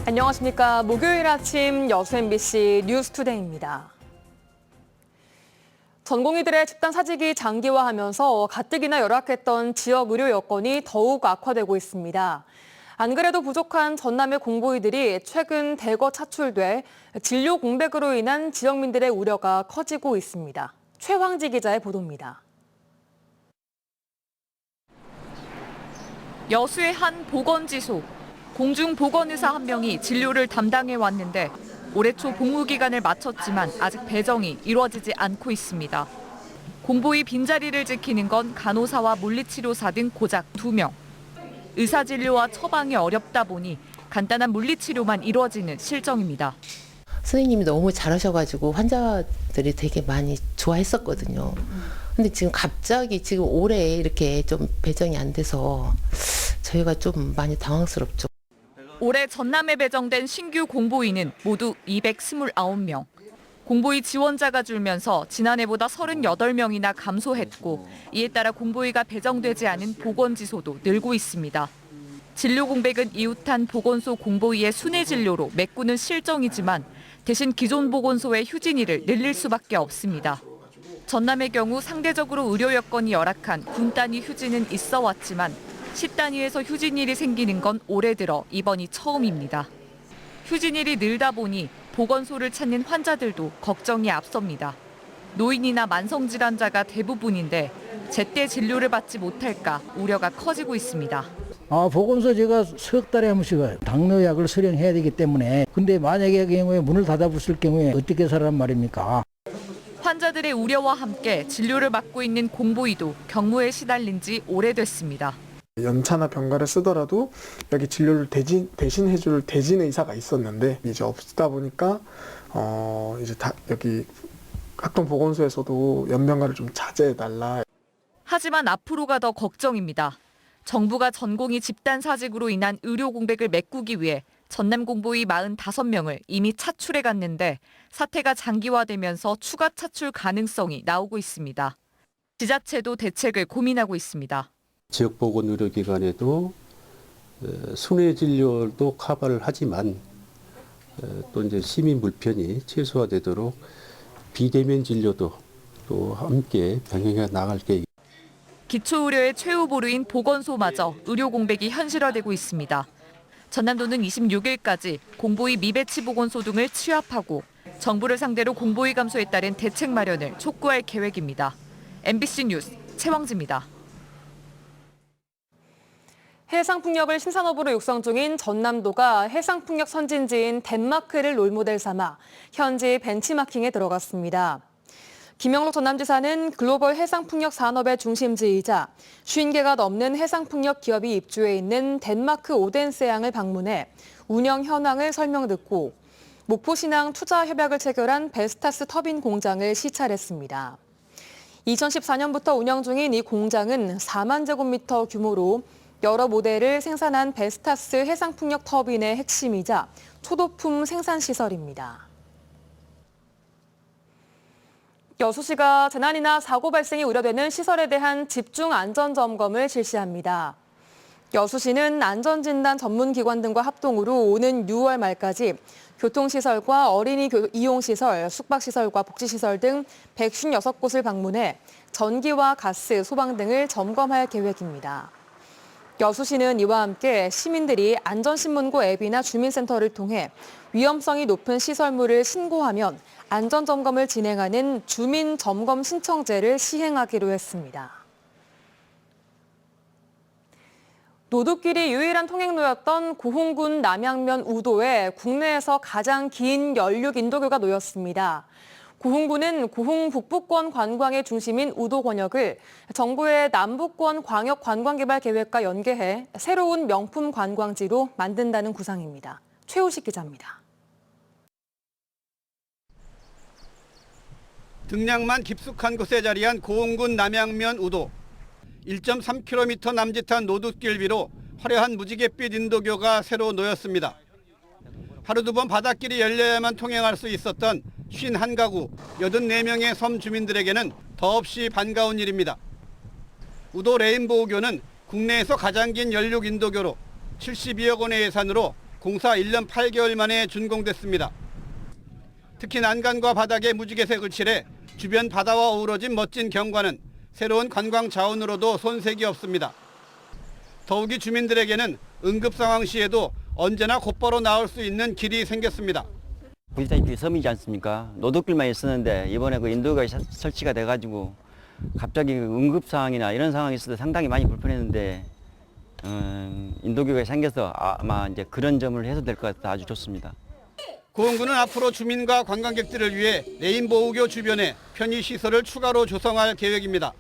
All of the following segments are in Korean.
안녕하십니까. 목요일 아침 여수 MBC 뉴스투데이입니다. 전공의들의 집단 사직이 장기화하면서 가뜩이나 열악했던 지역 의료 여건이 더욱 악화되고 있습니다. 안 그래도 부족한 전남의 공보의들이 최근 대거 차출돼 진료 공백으로 인한 지역민들의 우려가 커지고 있습니다. 최황지 기자의 보도입니다. 여수의 한 보건지소. 공중보건의사 한 명이 진료를 담당해 왔는데 올해 초 복무 기간을 마쳤지만 아직 배정이 이루어지지 않고 있습니다. 공보의 빈자리를 지키는 건 간호사와 물리치료사 등 고작 2명. 의사진료와 처방이 어렵다 보니 간단한 물리치료만 이루어지는 실정입니다. 선생님이 너무 잘하셔가지고 환자들이 되게 많이 좋아했었거든요. 근데 지금 갑자기 지금 올해 이렇게 좀 배정이 안 돼서 저희가 좀 많이 당황스럽죠. 올해 전남에 배정된 신규 공보의는 모두 229명. 공보의 지원자가 줄면서 지난해보다 38명이나 감소했고 이에 따라 공보의가 배정되지 않은 보건지소도 늘고 있습니다. 진료 공백은 이웃한 보건소 공보의의 순회 진료로 메꾸는 실정이지만 대신 기존 보건소의 휴진일을 늘릴 수밖에 없습니다. 전남의 경우 상대적으로 의료 여건이 열악한 군 단위 휴진은 있어 왔지만 시 단위에서 휴진일이 생기는 건 올해 들어 이번이 처음입니다. 휴진일이 늘다 보니 보건소를 찾는 환자들도 걱정이 앞섭니다. 노인이나 만성질환자가 대부분인데 제때 진료를 받지 못할까 우려가 커지고 있습니다. 보건소 제가 석 달에 한 번씩 당뇨약을 수령해야 되기 때문에 근데 만약에 경우에 문을 닫아붙을 경우에 어떻게 살란 말입니까? 환자들의 우려와 함께 진료를 맡고 있는 공보의도 경무에 시달린 지 오래됐습니다. 연차나 병가를 쓰더라도 여기 진료를 대신해줄 대진 의사가 있었는데 이제 없다 보니까 이제 여기 학동 보건소에서도 연병가를 좀 자제해달라. 하지만 앞으로가 더 걱정입니다. 정부가 전공의 집단 사직으로 인한 의료 공백을 메꾸기 위해 전남 공보의 45명을 이미 차출해 갔는데 사태가 장기화되면서 추가 차출 가능성이 나오고 있습니다. 지자체도 대책을 고민하고 있습니다. 지역보건의료기관에도 순회 진료도 커버를 하지만 또 이제 시민 불편이 최소화되도록 비대면 진료도 또 함께 병행해 나갈 계획. 기초의료의 최후 보루인 보건소마저 의료 공백이 현실화되고 있습니다. 전남도는 26일까지 공보의 미배치 보건소 등을 취합하고 정부를 상대로 공보의 감소에 따른 대책 마련을 촉구할 계획입니다. MBC 뉴스 최황지입니다. 해상풍력을 신산업으로 육성 중인 전남도가 해상풍력 선진지인 덴마크를 롤모델 삼아 현지 벤치마킹에 들어갔습니다. 김영록 전남지사는 글로벌 해상풍력 산업의 중심지이자 50개가 넘는 해상풍력 기업이 입주해 있는 덴마크 오덴세항을 방문해 운영 현황을 설명 듣고 목포신항 투자 협약을 체결한 베스타스 터빈 공장을 시찰했습니다. 2014년부터 운영 중인 이 공장은 4만 제곱미터 규모로 여러 모델을 생산한 베스타스 해상풍력 터빈의 핵심이자 초도품 생산시설입니다. 여수시가 재난이나 사고 발생이 우려되는 시설에 대한 집중 안전점검을 실시합니다. 여수시는 안전진단 전문기관 등과 합동으로 오는 6월 말까지 교통시설과 어린이 이용시설, 숙박시설과 복지시설 등 156곳을 방문해 전기와 가스, 소방 등을 점검할 계획입니다. 여수시는 이와 함께 시민들이 안전신문고 앱이나 주민센터를 통해 위험성이 높은 시설물을 신고하면 안전점검을 진행하는 주민점검 신청제를 시행하기로 했습니다. 노드길이 유일한 통행로였던 고흥군 남양면 우도에 국내에서 가장 긴 연륙 인도교가 놓였습니다. 고흥군은 고흥 북부권 관광의 중심인 우도 권역을 정부의 남부권 광역 관광개발 계획과 연계해 새로운 명품 관광지로 만든다는 구상입니다. 최우식 기자입니다. 등량만 깊숙한 곳에 자리한 고흥군 남양면 우도. 1.3km 남짓한 노둣길 위로 화려한 무지갯빛 인도교가 새로 놓였습니다. 하루 두 번 바닷길이 열려야만 통행할 수 있었던 51가구 84명의 섬 주민들에게는 더없이 반가운 일입니다. 우도 레인보우교는 국내에서 가장 긴 연륙 인도교로 72억 원의 예산으로 공사 1년 8개월 만에 준공됐습니다. 특히 난간과 바닥에 무지개색을 칠해 주변 바다와 어우러진 멋진 경관은 새로운 관광 자원으로도 손색이 없습니다. 더욱이 주민들에게는 응급 상황 시에도 언제나 곧바로 나올 수 있는 길이 생겼습니다. 보시다시피 섬이지 않습니까? 노도길만 있었는데 이번에 그 인도가 설치가 돼가지고 갑자기 응급 상황이나 이런 상황이 있어도 상당히 많이 불편했는데 인도교가 생겨서 아마 이제 그런 점을 해소될 것 같아 아주 좋습니다. 고흥군은 앞으로 주민과 관광객들을 위해 레인보우교 주변에 편의시설을 추가로 조성할 계획입니다.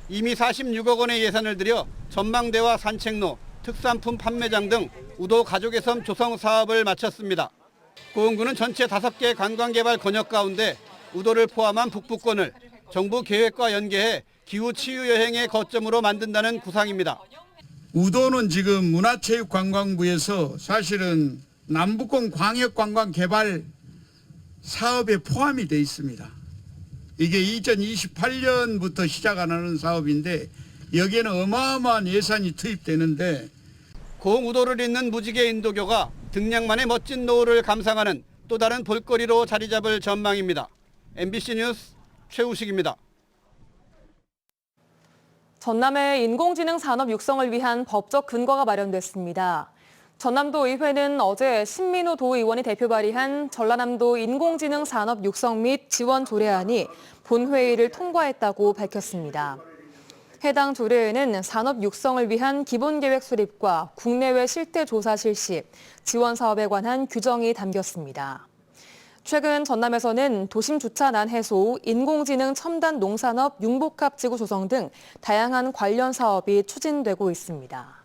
이미 46억 원의 예산을 들여 전망대와 산책로, 특산품 판매장 등 우도 가족의 섬 조성 사업을 마쳤습니다. 고흥군은 전체 5개 관광개발 권역 가운데 우도를 포함한 북부권을 정부 계획과 연계해 기후치유여행의 거점으로 만든다는 구상입니다. 우도는 지금 문화체육관광부에서 사실은 남북권 광역관광개발 사업에 포함이 돼 있습니다. 이게 2028년부터 시작하는 사업인데 여기에는 어마어마한 예산이 투입되는데 고흥 우도를 잇는 무지개 인도교가 등량만의 멋진 노을을 감상하는 또 다른 볼거리로 자리 잡을 전망입니다. MBC 뉴스 최우식입니다. 전남의 인공지능 산업 육성을 위한 법적 근거가 마련됐습니다. 전남도 의회는 어제 신민우 도의원이 대표 발의한 전라남도 인공지능 산업 육성 및 지원 조례안이 본회의를 통과했다고 밝혔습니다. 해당 조례에는 산업 육성을 위한 기본계획 수립과 국내외 실태 조사 실시, 지원 사업에 관한 규정이 담겼습니다. 최근 전남에서는 도심 주차난 해소, 인공지능 첨단 농산업 융복합지구 조성 등 다양한 관련 사업이 추진되고 있습니다.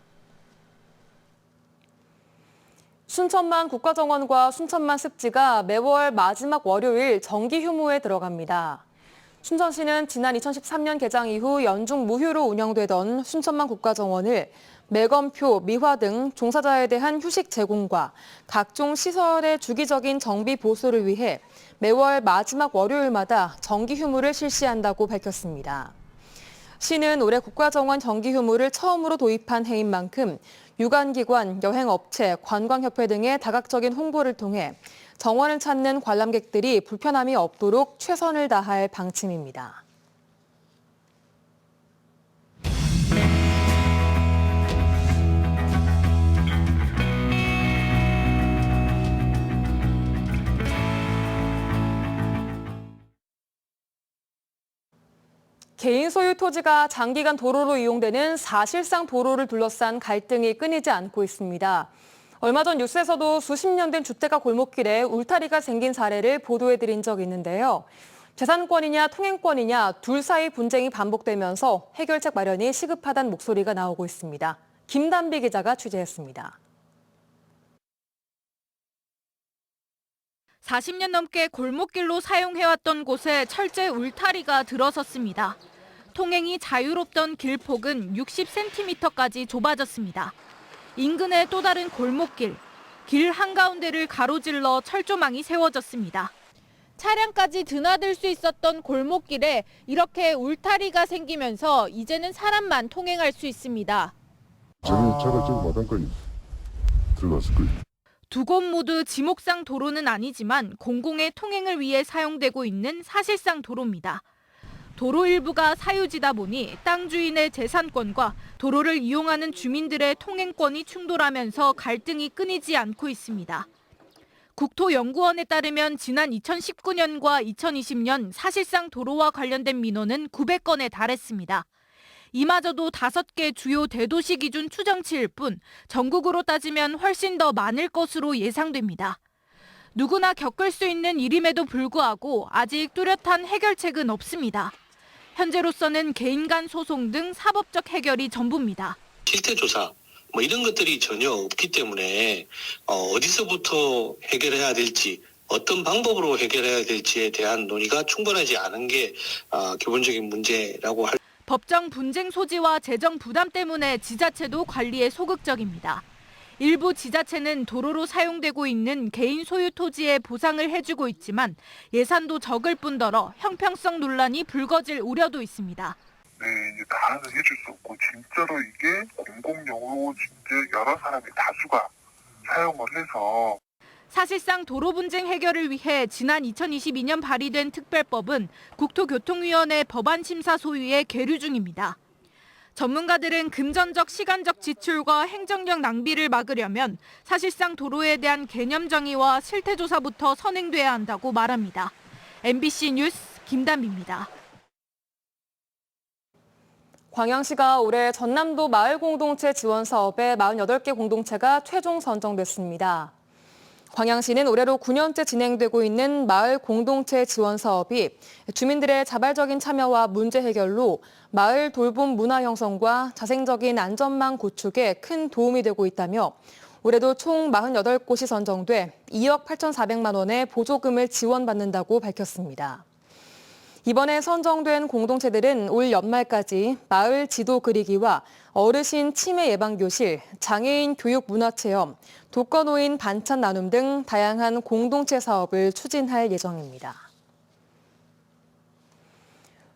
순천만 국가정원과 순천만 습지가 매월 마지막 월요일 정기 휴무에 들어갑니다. 순천시는 지난 2013년 개장 이후 연중 무휴로 운영되던 순천만 국가정원을 매검표, 미화 등 종사자에 대한 휴식 제공과 각종 시설의 주기적인 정비 보수를 위해 매월 마지막 월요일마다 정기 휴무를 실시한다고 밝혔습니다. 시는 올해 국가정원 정기 휴무를 처음으로 도입한 해인 만큼 유관기관, 여행업체, 관광협회 등의 다각적인 홍보를 통해 정원을 찾는 관람객들이 불편함이 없도록 최선을 다할 방침입니다. 개인 소유 토지가 장기간 도로로 이용되는 사실상 도로를 둘러싼 갈등이 끊이지 않고 있습니다. 얼마 전 뉴스에서도 수십 년 된 주택가 골목길에 울타리가 생긴 사례를 보도해드린 적이 있는데요. 재산권이냐 통행권이냐 둘 사이 분쟁이 반복되면서 해결책 마련이 시급하다는 목소리가 나오고 있습니다. 김단비 기자가 취재했습니다. 40년 넘게 골목길로 사용해왔던 곳에 철제 울타리가 들어섰습니다. 통행이 자유롭던 길폭은 60cm까지 좁아졌습니다. 인근의 또 다른 골목길, 길 한가운데를 가로질러 철조망이 세워졌습니다. 차량까지 드나들 수 있었던 골목길에 이렇게 울타리가 생기면서 이제는 사람만 통행할 수 있습니다. 차가 지금 마당까지 들어갔을 거예요. 두 곳 모두 지목상 도로는 아니지만 공공의 통행을 위해 사용되고 있는 사실상 도로입니다. 도로 일부가 사유지다 보니 땅 주인의 재산권과 도로를 이용하는 주민들의 통행권이 충돌하면서 갈등이 끊이지 않고 있습니다. 국토연구원에 따르면 지난 2019년과 2020년 사실상 도로와 관련된 민원은 900건에 달했습니다. 이마저도 5개 주요 대도시 기준 추정치일 뿐 전국으로 따지면 훨씬 더 많을 것으로 예상됩니다. 누구나 겪을 수 있는 일임에도 불구하고 아직 뚜렷한 해결책은 없습니다. 현재로서는 개인 간 소송 등 사법적 해결이 전부입니다. 실태조사 이런 것들이 전혀 없기 때문에 어디서부터 해결해야 될지 어떤 방법으로 해결해야 될지에 대한 논의가 충분하지 않은 게 기본적인 문제라고 할. 법정 분쟁 소지와 재정 부담 때문에 지자체도 관리에 소극적입니다. 일부 지자체는 도로로 사용되고 있는 개인 소유 토지에 보상을 해주고 있지만 예산도 적을 뿐더러 형평성 논란이 불거질 우려도 있습니다. 네, 이제 다는 해줄 수 없고 진짜로 이게 공공용으로 진짜 여러 사람이 다수가 사용을 해서 사실상 도로 분쟁 해결을 위해 지난 2022년 발의된 특별법은 국토교통위원회 법안 심사 소위에 계류 중입니다. 전문가들은 금전적, 시간적 지출과 행정력 낭비를 막으려면 사실상 도로에 대한 개념 정의와 실태 조사부터 선행돼야 한다고 말합니다. MBC 뉴스 김담비입니다. 광양시가 올해 전남도 마을 공동체 지원 사업에 48개 공동체가 최종 선정됐습니다. 광양시는 올해로 9년째 진행되고 있는 마을 공동체 지원 사업이 주민들의 자발적인 참여와 문제 해결로 마을 돌봄 문화 형성과 자생적인 안전망 구축에 큰 도움이 되고 있다며 올해도 총 48곳이 선정돼 2억 8,400만 원의 보조금을 지원받는다고 밝혔습니다. 이번에 선정된 공동체들은 올 연말까지 마을 지도 그리기와 어르신 치매 예방교실, 장애인 교육 문화체험, 독거노인 반찬 나눔 등 다양한 공동체 사업을 추진할 예정입니다.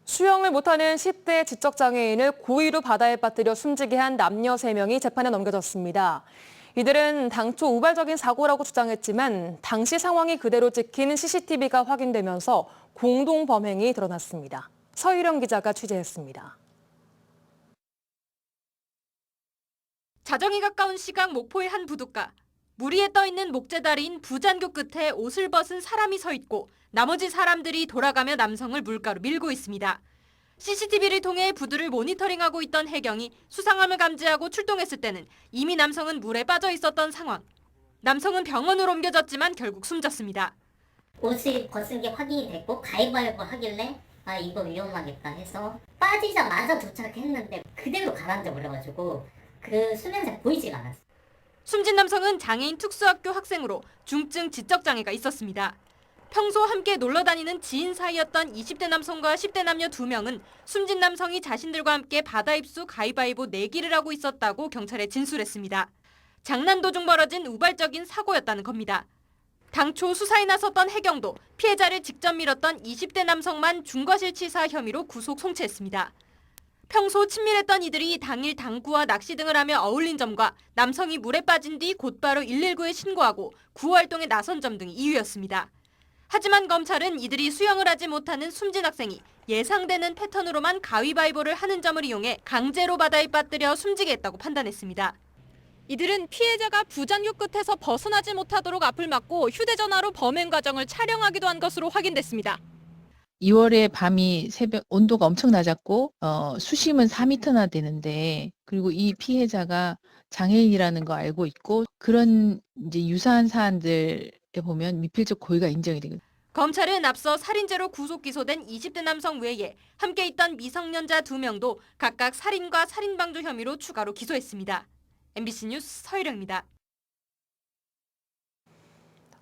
수영을 못하는 10대 지적장애인을 고의로 바다에 빠뜨려 숨지게 한 남녀 3명이 재판에 넘겨졌습니다. 이들은 당초 우발적인 사고라고 주장했지만 당시 상황이 그대로 찍힌 CCTV가 확인되면서 공동 범행이 드러났습니다. 서유령 기자가 취재했습니다. 자정이 가까운 시각 목포의 한 부둣가. 물 위에 떠있는 목재다리인 부잔교 끝에 옷을 벗은 사람이 서 있고 나머지 사람들이 돌아가며 남성을 물가로 밀고 있습니다. CCTV를 통해 부두를 모니터링하고 있던 해경이 수상함을 감지하고 출동했을 때는 이미 남성은 물에 빠져 있었던 상황. 남성은 병원으로 옮겨졌지만 결국 숨졌습니다. 옷을 벗은 게 확인이 됐고 가위바위보 하길래 아 이거 위험하겠다 해서 빠지자마자 도착했는데 그대로 가라앉아 버려가지고 그 수면제 보이지가 않았어요. 숨진 남성은 장애인 특수학교 학생으로 중증 지적장애가 있었습니다. 평소 함께 놀러 다니는 지인 사이였던 20대 남성과 10대 남녀 2명은 숨진 남성이 자신들과 함께 바다 입수 가위바위보 내기를 하고 있었다고 경찰에 진술했습니다. 장난 도중 벌어진 우발적인 사고였다는 겁니다. 당초 수사에 나섰던 해경도 피해자를 직접 밀었던 20대 남성만 중과실치사 혐의로 구속 송치했습니다. 평소 친밀했던 이들이 당일 당구와 낚시 등을 하며 어울린 점과 남성이 물에 빠진 뒤 곧바로 119에 신고하고 구호 활동에 나선 점 등이 이유였습니다. 하지만 검찰은 이들이 수영을 하지 못하는 숨진 학생이 예상되는 패턴으로만 가위바위보를 하는 점을 이용해 강제로 바다에 빠뜨려 숨지게 했다고 판단했습니다. 이들은 피해자가 부잔교 끝에서 벗어나지 못하도록 앞을 막고 휴대전화로 범행 과정을 촬영하기도 한 것으로 확인됐습니다. 2월에 밤이 새벽 온도가 엄청 낮았고 수심은 4m나 되는데 그리고 이 피해자가 장애인이라는 거 알고 있고 그런 이제 유사한 사안들에 보면 미필적 고의가 인정이 되거든요. 검찰은 앞서 살인죄로 구속 기소된 20대 남성 외에 함께 있던 미성년자 2명도 각각 살인과 살인방조 혐의로 추가로 기소했습니다. MBC 뉴스 서유령입니다.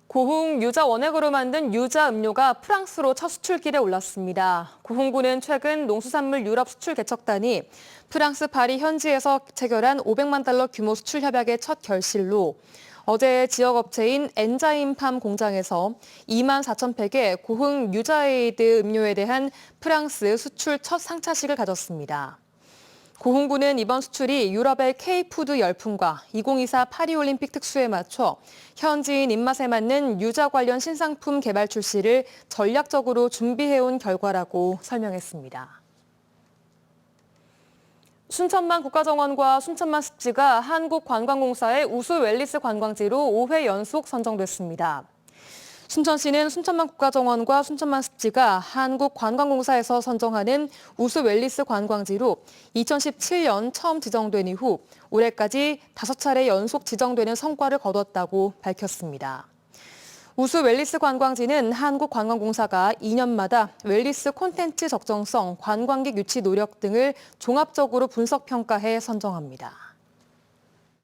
고흥 유자 원액으로 만든 유자 음료가 프랑스로 첫 수출길에 올랐습니다. 고흥군은 최근 농수산물 유럽 수출 개척단이 프랑스 파리 현지에서 체결한 500만 달러 규모 수출 협약의 첫 결실로 어제 지역 업체인 엔자임팜 공장에서 2만 4천 팩의 고흥 유자에이드 음료에 대한 프랑스 수출 첫 상차식을 가졌습니다. 고흥군은 이번 수출이 유럽의 K푸드 열풍과 2024 파리올림픽 특수에 맞춰 현지인 입맛에 맞는 유자 관련 신상품 개발 출시를 전략적으로 준비해온 결과라고 설명했습니다. 순천만 국가정원과 순천만 습지가 한국관광공사의 우수 웰니스 관광지로 5회 연속 선정됐습니다. 순천시는 순천만 국가정원과 순천만 습지가 한국관광공사에서 선정하는 우수 웰니스 관광지로 2017년 처음 지정된 이후 올해까지 5차례 연속 지정되는 성과를 거뒀다고 밝혔습니다. 우수 웰니스 관광지는 한국관광공사가 2년마다 웰니스 콘텐츠 적정성, 관광객 유치 노력 등을 종합적으로 분석 평가해 선정합니다.